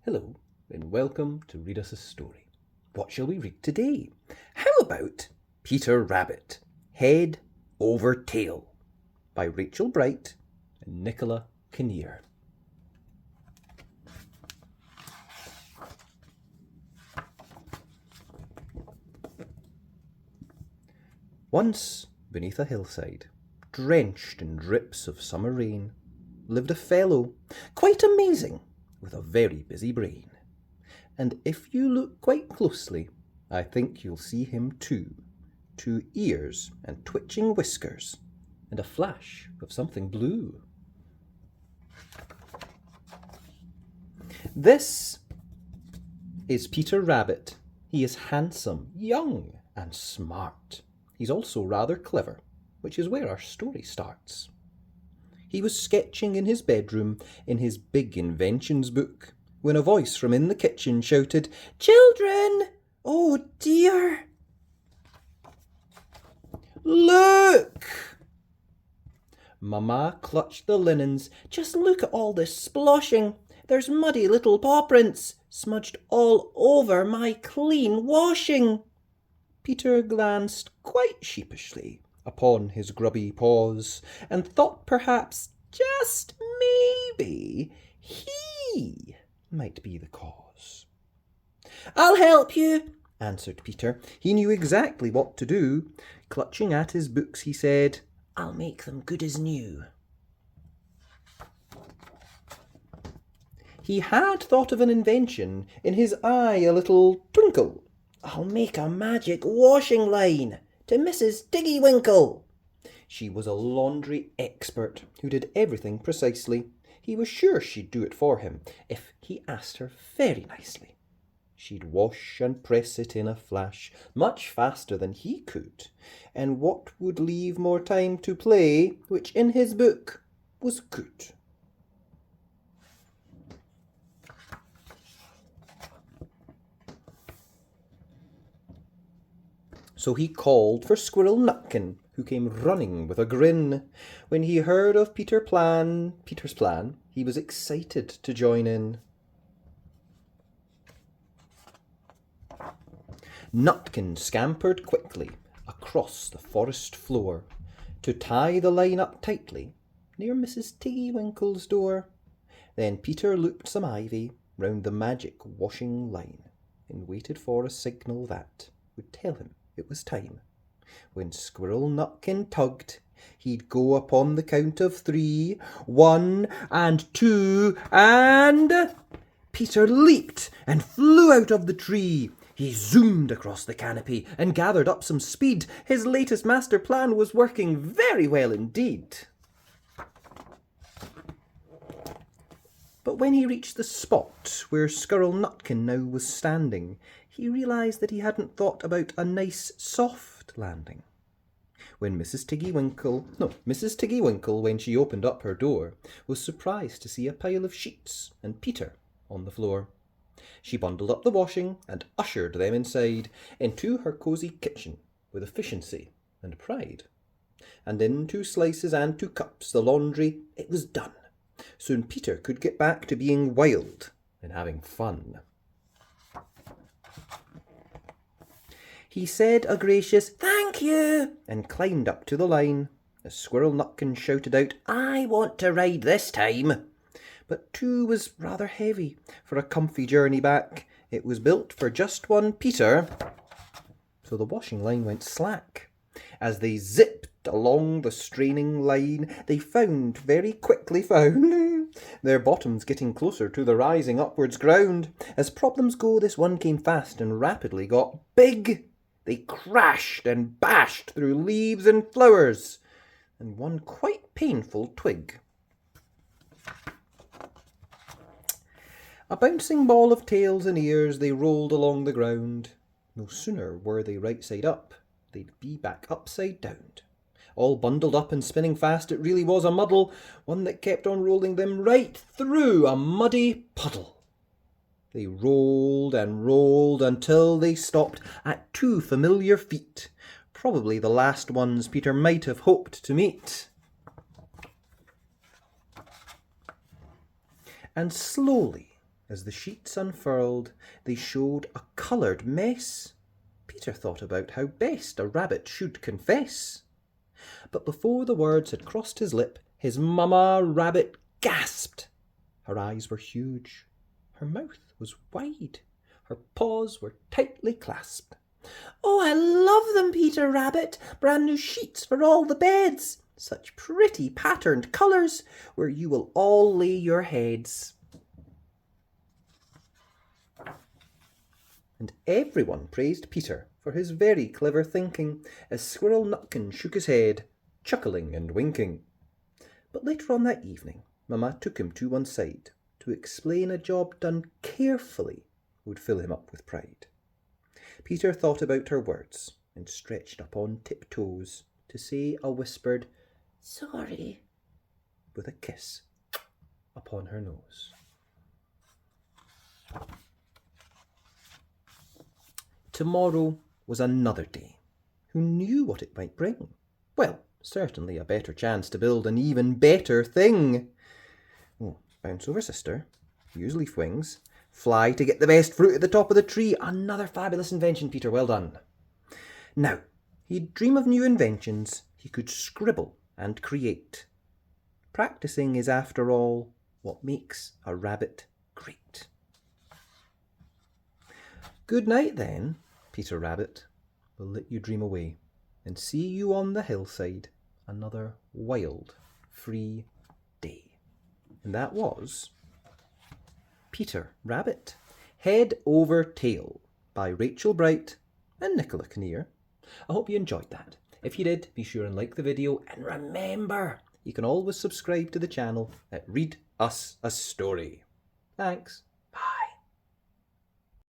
Hello, and welcome to Read Us a Story. What shall we read today? How about Peter Rabbit, Head Over Tail by Rachel Bright and Nicola Kinnear. Once, beneath a hillside, drenched in drips of summer rain, lived a fellow quite amazing with a very busy brain. And if you look quite closely, I think you'll see him too. 2 ears and twitching whiskers, and a flash of something blue. This is Peter Rabbit. He is handsome, young, and smart. He's also rather clever, which is where our story starts. He was sketching in his bedroom in his big inventions book when a voice from in the kitchen shouted, "Children! Oh dear! Look!" Mamma clutched the linens. "Just look at all this sploshing. There's muddy little paw prints smudged all over my clean washing." Peter glanced quite sheepishly upon his grubby paws and thought perhaps, just maybe, he might be the cause. "I'll help you," answered Peter. He knew exactly what to do. Clutching at his books, he said, "I'll make them good as new." He had thought of an invention, in his eye a little twinkle. "I'll make a magic washing line to Mrs. Tiggywinkle." She was a laundry expert who did everything precisely. He was sure she'd do it for him if he asked her very nicely. She'd wash and press it in a flash, much faster than he could, and what would leave more time to play, which in his book was good. So he called for Squirrel Nutkin, who came running with a grin. When he heard of Peter's plan, he was excited to join in. Nutkin scampered quickly across the forest floor to tie the line up tightly near Mrs. Tiggywinkle's door. Then Peter looped some ivy round the magic washing line and waited for a signal that would tell him it was time. When Squirrel Nutkin tugged, he'd go upon the count of 3, 1 and 2, and Peter leaped and flew out of the tree. He zoomed across the canopy and gathered up some speed. His latest master plan was working very well indeed. But when he reached the spot where Squirrel Nutkin now was standing, he realised that he hadn't thought about a nice soft landing. Mrs. Tiggywinkle, when she opened up her door, was surprised to see a pile of sheets and Peter on the floor. She bundled up the washing and ushered them inside into her cosy kitchen with efficiency and pride. And in 2 slices and 2 cups the laundry, it was done. Soon Peter could get back to being wild and having fun. He said a gracious "Thank you" and climbed up to the line. As Squirrel Nutkin shouted out, "I want to ride this time." But 2 was rather heavy for a comfy journey back. It was built for just one Peter, so the washing line went slack. As they zipped along the straining line, they very quickly found their bottoms getting closer to the rising upwards ground. As problems go, this one came fast and rapidly got big. They crashed and bashed through leaves and flowers, and one quite painful twig. A bouncing ball of tails and ears, they rolled along the ground. No sooner were they right side up, they'd be back upside down. All bundled up and spinning fast, it really was a muddle, one that kept on rolling them right through a muddy puddle. They rolled and rolled until they stopped at 2 familiar feet, probably the last ones Peter might have hoped to meet. And slowly, As the sheets unfurled, they showed a coloured mess. Peter thought about how best a rabbit should confess. But before the words had crossed his lip, his mamma rabbit gasped. Her eyes were huge, her mouth was wide, her paws were tightly clasped. "Oh, I love them, Peter Rabbit, brand new sheets for all the beds, such pretty patterned colours, where you will all lay your heads." And everyone praised Peter for his very clever thinking, as Squirrel Nutkin shook his head, chuckling and winking. But later on that evening, Mamma took him to one side to explain a job done carefully would fill him up with pride. Peter thought about her words and stretched up on tiptoes to say a whispered "Sorry" with a kiss upon her nose. Tomorrow was another day. Who knew what it might bring? Well, certainly a better chance to build an even better thing. Oh, bounce over sister, use leaf wings, fly to get the best fruit at the top of the tree. Another fabulous invention, Peter, well done. Now, he'd dream of new inventions he could scribble and create. Practicing is, after all, what makes a rabbit great. Good night then, Peter Rabbit. We'll let you dream away and see you on the hillside another wild, free day. And that was Peter Rabbit, Head Over Tail by Rachel Bright and Nicola Kinnear. I hope you enjoyed that. If you did, be sure and like the video, and remember, you can always subscribe to the channel at Read Us a Story. Thanks.